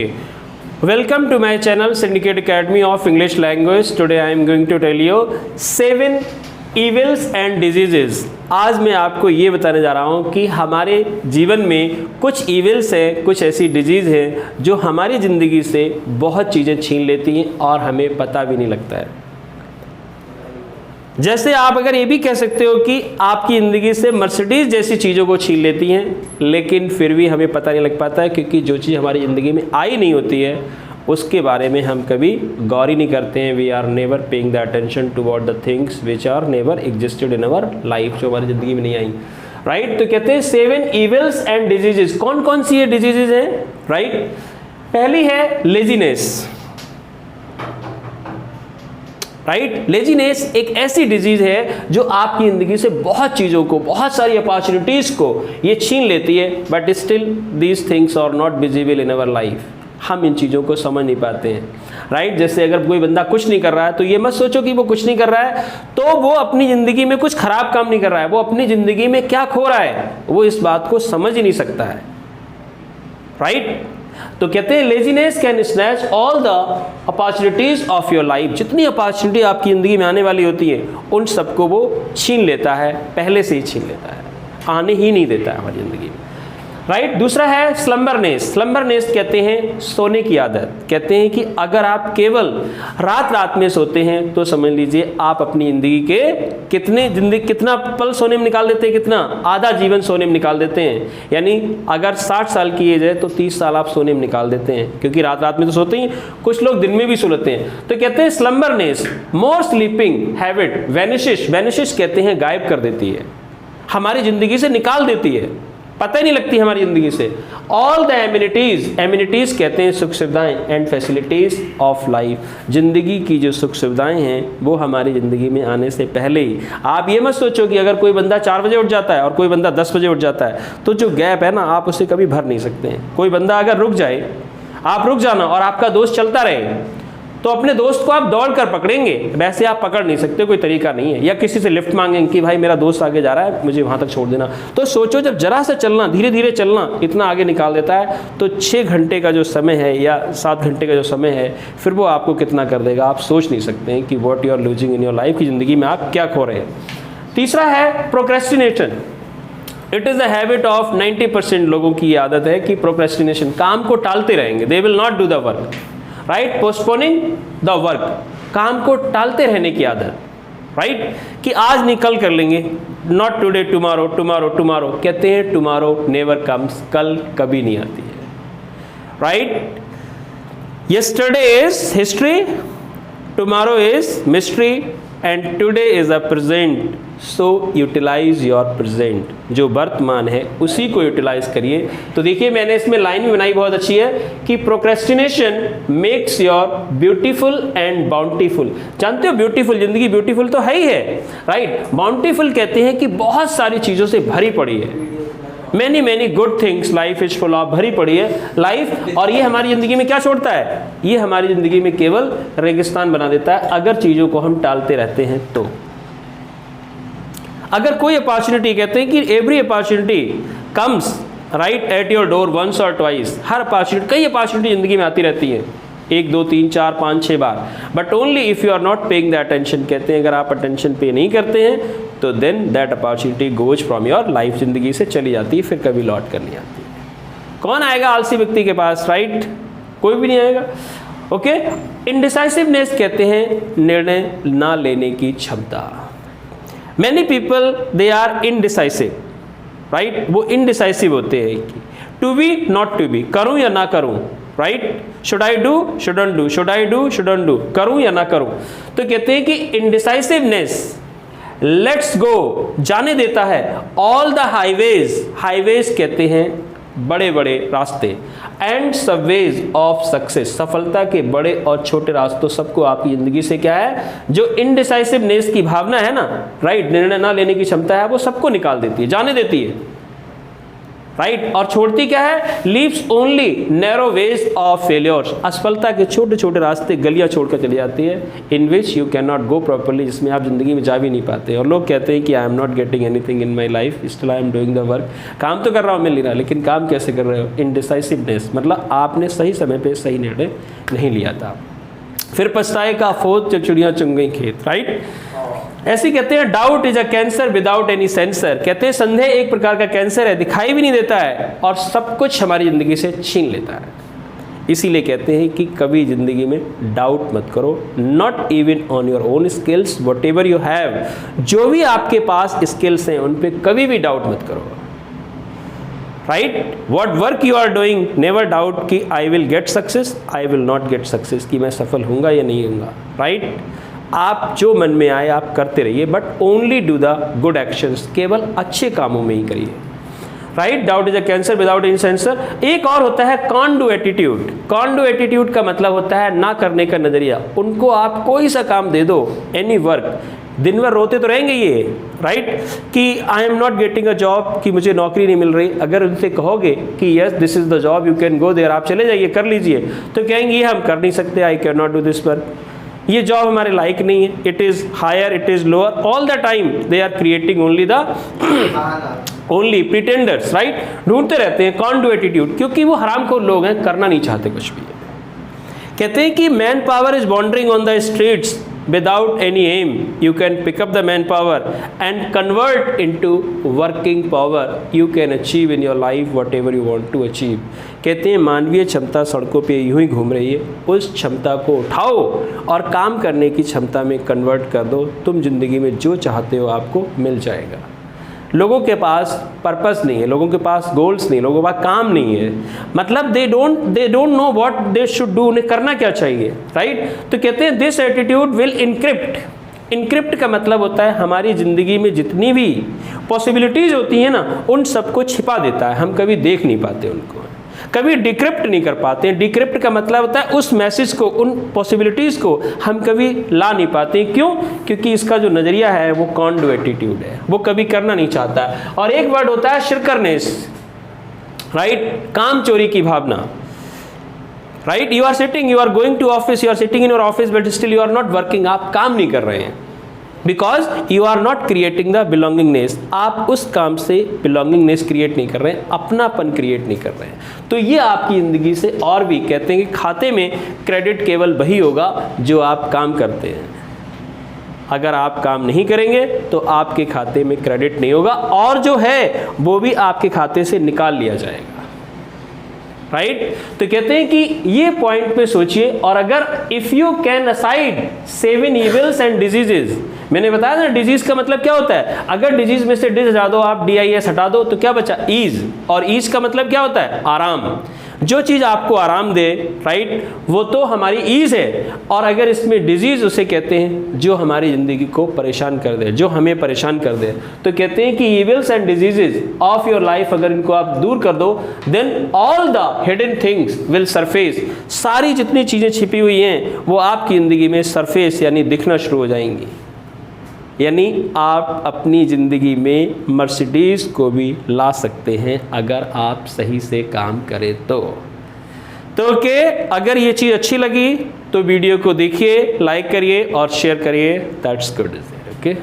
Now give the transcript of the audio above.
Welcome to my channel Syndicate Academy of English Language. Today I am going to tell you 7 evils and diseases. आज मैं आपको ये बताने जा रहा हूँ कि हमारे जीवन में कुछ evils है, कुछ ऐसी disease है जो हमारी ज़िंदगी से बहुत चीज़ें छीन लेती हैं और हमें पता भी नहीं लगता है। जैसे आप अगर ये भी कह सकते हो कि आपकी ज़िंदगी से मर्सिडीज़ जैसी चीज़ों को छीन लेती हैं, लेकिन फिर भी हमें पता नहीं लग पाता है क्योंकि जो चीज़ हमारी ज़िंदगी में आई नहीं होती है उसके बारे में हम कभी गौर ही नहीं करते हैं। We are never paying the attention toward the things which are never existed in our life, जो हमारी ज़िंदगी में नहीं आई। राइट, तो कहते हैं 7 इविल्स एंड डिजीजेस। कौन कौन सी ये डिजीजेज हैं? राइट, पहली है लेजीनेस। राइट, लेजीनेस एक ऐसी डिजीज है जो आपकी ज़िंदगी से बहुत चीज़ों को, बहुत सारी अपॉर्चुनिटीज़ को ये छीन लेती है, but still these things are not visible in our life. हम इन चीज़ों को समझ नहीं पाते हैं। राइट, जैसे अगर कोई बंदा कुछ नहीं कर रहा है तो ये मत सोचो कि वो कुछ नहीं कर रहा है तो वो अपनी ज़िंदगी में कुछ खराब काम नहीं कर रहा है। वो अपनी ज़िंदगी में क्या खो रहा है वो इस बात को समझ ही नहीं सकता है। राइट, तो कहते हैं laziness can snatch all the opportunities of your life. जितनी अपॉर्चुनिटी आपकी ज़िंदगी में आने वाली होती है उन सबको वो छीन लेता है, पहले से ही छीन लेता है, आने ही नहीं देता है हमारी ज़िंदगी में। राइट, दूसरा है स्लम्बरनेस। स्लम्बरनेस कहते हैं सोने की आदत। कहते हैं कि अगर आप केवल रात में सोते हैं तो समझ लीजिए आप अपनी ज़िंदगी के कितना पल सोने में निकाल देते हैं, कितना आधा जीवन सोने में निकाल देते हैं। यानी अगर 60 साल की एज है तो 30 साल आप सोने में निकाल देते हैं, क्योंकि रात में तो सोते ही, कुछ लोग दिन में भी सो लेते हैं। तो कहते हैं स्लम्बरनेस मोर स्लीपिंग हैबिट वैनिशिश कहते हैं गायब कर देती है, हमारी ज़िंदगी से निकाल देती है, पता ही नहीं लगती हमारी ज़िंदगी से। ऑल द एमिनिटीज़ कहते हैं सुख सुविधाएं एंड फैसिलिटीज़ ऑफ लाइफ। ज़िंदगी की जो सुख सुविधाएं हैं वो हमारी ज़िंदगी में आने से पहले ही। आप ये मत सोचो कि अगर कोई बंदा 4 बजे उठ जाता है और कोई बंदा 10 बजे उठ जाता है तो जो गैप है ना, आप उसे कभी भर नहीं सकते हैं। कोई बंदा अगर रुक जाए, आप रुक जाना और आपका दोस्त चलता रहे तो अपने दोस्त को आप दौड़ कर पकड़ेंगे, वैसे आप पकड़ नहीं सकते, कोई तरीका नहीं है। या किसी से लिफ्ट मांगेंगे कि भाई मेरा दोस्त आगे जा रहा है, मुझे वहाँ तक छोड़ देना। तो सोचो जब जरा सा चलना, धीरे धीरे चलना इतना आगे निकाल देता है, तो 6 घंटे का जो समय है या 7 घंटे का जो समय है फिर वो आपको कितना कर देगा आप सोच नहीं सकते हैं कि what you are losing in your life, की ज़िंदगी में आप क्या खो रहे हैं। तीसरा है procrastination. It is the habit of 90% लोगों की ये आदत है कि प्रोक्रेस्टिनेशन, काम को टालते रहेंगे। They will not do the work. Right, postponing the work, काम को टालते रहने की आदत। राइट, कि आज नहीं कल कर लेंगे, नॉट टुडे टुमारो, टुमारो कहते हैं टुमारो नेवर कम्स, कल कभी नहीं आती है। Right, yesterday is history, tomorrow is mystery and today is a present, so utilise your present. जो वर्तमान है उसी को यूटिलाइज करिए। तो देखिए मैंने इसमें लाइन भी बनाई बहुत अच्छी है कि procrastination makes your beautiful and bountiful. जानते हो ब्यूटीफुल, जिंदगी ब्यूटीफुल तो है ही है। राइट, बाउंटीफुल कहते हैं कि बहुत सारी चीज़ों से भरी पड़ी है। Many good things life is full of, भरी पड़ी है लाइफ। और ये हमारी ज़िंदगी में क्या छोड़ता है? ये हमारी ज़िंदगी में केवल रेगिस्तान बना देता है अगर चीज़ों को हम टालते रहते हैं तो। अगर कोई अपॉर्चुनिटी, कहते हैं कि every opportunity comes right at your door once और ट्वाइस। हर अपॉर्चुनिटी, कई अपॉर्चुनिटी ज़िंदगी में आती रहती है, 1 2 3 4 5 6 बार, but only if you are not paying the attention. कहते हैं अगर आप अटेंशन पे नहीं करते हैं तो then that opportunity goes from your life, ज़िंदगी से चली जाती है, फिर कभी लौट कर नहीं आती। कौन आएगा आलसी व्यक्ति के पास? राइट, कोई भी नहीं आएगा। ओके, इनडिसाइसिवनेस कहते हैं निर्णय ना लेने की क्षमता। Many people they are indecisive. Right, वो इनडिसाइसिव होते हैं, to be not to be, करूं या ना करूं। Right, should I do shouldn't do, should I do shouldn't do, करूं या ना करूं। तो कहते हैं कि इनडिसाइसिवनेस लेट्स गो, जाने देता है ऑल द हाईवेज कहते हैं बड़े बड़े रास्ते, एंड सबवेज ऑफ सक्सेस, सफलता के बड़े और छोटे रास्तों सबको आपकी ज़िंदगी से क्या है, जो इनडिसाइसिवनेस की भावना है ना, राइट, निर्णय ना लेने की क्षमता है, वो सबको निकाल देती है, जाने देती है। राइट और छोड़ती क्या है, leaves only narrow ways of failures, असफलता के छोटे छोटे रास्ते, गलियां छोड़कर चली जाती है, in which you can not go properly, जिसमें आप जिंदगी में जा भी नहीं पाते। और लोग कहते हैं कि I am not getting anything in my life, still I am doing the work, काम तो कर रहा हूँ, मिल नहीं रहा, लेकिन काम कैसे कर रहे हो, इनडिसाइसिवनेस, मतलब आपने सही समय पर सही निर्णय नहीं लिया था। फिर पछताए का अफसोस जब चिड़ियाँ चुन गई खेत, राइट। ऐसे कहते हैं doubt is a cancer without any sensor, कहते हैं संदेह एक प्रकार का कैंसर है, दिखाई भी नहीं देता है और सब कुछ हमारी जिंदगी से छीन लेता है। इसीलिए कहते हैं कि कभी जिंदगी में डाउट मत करो, not even on your own skills, what ever you have, जो भी आपके पास स्किल्स हैं उन पे कभी भी डाउट मत करो, right. What work you are doing, never doubt कि I will get success, I will not get success, कि मैं सफल होऊंगा या नहीं होऊंगा, राइट। आप जो मन में आए आप करते रहिए, but only do the good actions, केवल अच्छे कामों में ही करिए, right. Doubt is a cancer without any censor. एक और होता है can do attitude. Can do attitude का मतलब होता है ना करने का नजरिया। उनको आप कोई सा काम दे दो, एनी वर्क, दिन भर रोते तो रहेंगे ये, राइट, कि I am not getting a job, कि मुझे नौकरी नहीं मिल रही। अगर उनसे कहोगे कि yes this is the job, you can go there, आप चले जाइए कर लीजिए, तो कहेंगे ये हम कर नहीं सकते, I can not do this work, ये जॉब हमारे लायक नहीं है, it is higher, it is lower, all the time they are creating only the only pretenders, right. ढूंढते रहते हैं कॉन डू एटीट्यूड, क्योंकि वो हरामखोर लोग हैं, करना नहीं चाहते कुछ भी। कहते हैं कि man power is wandering on the streets without any aim, you can pick up the manpower and convert into working power, you can achieve in your life whatever you want to achieve। कहते हैं मानवीय क्षमता सड़कों पे यूं ही घूम रही है, उस क्षमता को उठाओ और काम करने की क्षमता में कन्वर्ट कर दो, तुम जिंदगी में जो चाहते हो आपको मिल जाएगा। लोगों के पास पर्पस नहीं है, लोगों के पास गोल्स नहीं, लोगों के पास काम नहीं है, मतलब they don't know what they should do, उन्हें करना क्या चाहिए, राइट। तो कहते हैं this attitude will encrypt. Encrypt का मतलब होता है हमारी ज़िंदगी में जितनी भी पॉसिबिलिटीज़ होती हैं ना, उन सबको छिपा देता है, हम कभी देख नहीं पाते उनको, कभी डिक्रिप्ट नहीं कर पाते। डिक्रिप्ट का मतलब होता है उस मैसेज को, उन पॉसिबिलिटीज़ को हम कभी ला नहीं पाते। क्यों? क्योंकि इसका जो नज़रिया है वो कॉन डू एटीट्यूड है, वो कभी करना नहीं चाहता। और एक वर्ड होता है शिरकरनेस, राइट, काम चोरी की भावना, right. You are sitting, you are going to office, you are sitting in your office but still you are not working, आप काम नहीं कर रहे हैं, because you are not creating the belongingness, आप उस काम से बिलोंगिंगनेस क्रिएट नहीं कर रहे हैं, अपनापन क्रिएट नहीं कर रहे हैं। तो ये आपकी ज़िंदगी से, और भी कहते हैं कि खाते में क्रेडिट केवल वही होगा जो आप काम करते हैं, अगर आप काम नहीं करेंगे तो आपके खाते में क्रेडिट नहीं होगा, और जो है वो भी आपके खाते से निकाल लिया जाएगा, राइट। तो कहते हैं कि ये पॉइंट पे सोचिए, और अगर if you can aside 7 evils and diseases, मैंने बताया ना डिजीज का मतलब क्या होता है, अगर डिजीज में से डिज हटा दो, आप DIS हटा दो, तो क्या बचा, ईज, और ईज का मतलब क्या होता है, आराम। जो चीज़ आपको आराम दे, राइट, वो तो हमारी ईज है। और अगर इसमें डिजीज उसे कहते हैं जो हमारी ज़िंदगी को परेशान कर दे, जो हमें परेशान कर दे। तो कहते हैं कि evils and diseases of your life, अगर इनको आप दूर कर दो, then all the hidden things will surface, सारी जितनी चीज़ें छिपी हुई हैं वो आपकी ज़िंदगी में सरफेस यानी दिखना शुरू हो जाएंगी। यानी आप अपनी ज़िंदगी में मर्सिडीज़ को भी ला सकते हैं अगर आप सही से काम करें तो। ओके, अगर ये चीज़ अच्छी लगी तो वीडियो को देखिए, लाइक करिए और शेयर करिए। That's good, okay.